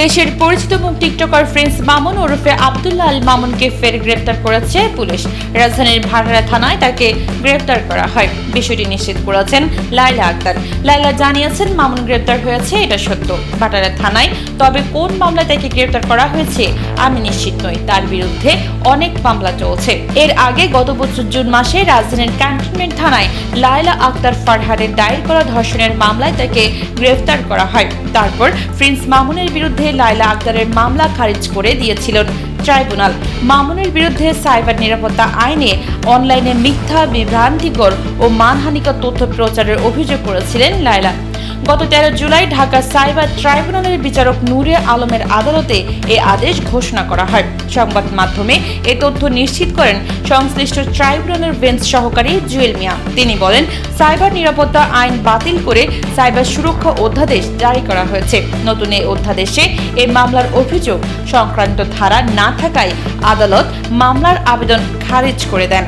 দেশের পরিচিত মুখ টিকটকার প্রিন্স মামুন ওরফে আব্দুল্লাহ আল মামুনকে ফের গ্রেপ্তার করেছে পুলিশ। রাজধানীর ভাটারা থানায় তাকে গ্রেপ্তার করা হয়। বিষয়টি নিশ্চিত করেছেন লায়লা আক্তার। লায়লা জানিয়েছেন, মামুন গ্রেপ্তার হয়েছে এটা সত্য, ভাটারা থানায়। তবে কোন মামলায় তাকে গ্রেপ্তার করা হয়েছে আমি নিশ্চিত নই। তার বিরুদ্ধে অনেক মামলা চলছে। এর আগে গত বছর জুন মাসে রাজধানীর ক্যান্টনমেন্ট থানায় লায়লা আক্তার ফারহাদের দায়ের করা ধর্ষণের মামলায় তাকে গ্রেফতার করা হয়। তারপর প্রিন্স মামুনের বিরুদ্ধে লায়লা আক্তারের মামলা খারিজ করে দিয়েছিলেন ট্রাইব্যুনাল। মামুনের বিরুদ্ধে সাইবার নিরাপত্তা আইনে অনলাইনে মিথ্যা, বিভ্রান্তিকর ও মানহানিকর তথ্য প্রচারের অভিযোগ করেছিলেন লায়লা। গত 13 জুলাই ঢাকা সাইবার ট্রাইব্যুনালের বিচারক নূরে আলমের আদালতে এ আদেশ ঘোষণা করা হয়। সংবাদ মাধ্যমে এ তথ্য নিশ্চিত করেন সংশ্লিষ্ট ট্রাইব্যুনালের বেঞ্চ সহকারী জুয়েল মিয়া। তিনি বলেন, সাইবার নিরাপত্তা আইন বাতিল করে সাইবার সুরক্ষা অধ্যাদেশ জারি করা হয়েছে। নতুন এই অধ্যাদেশে এই মামলার অভিযোগ সংক্রান্ত ধারা না থাকায় আদালত মামলার আবেদন খারিজ করে দেন।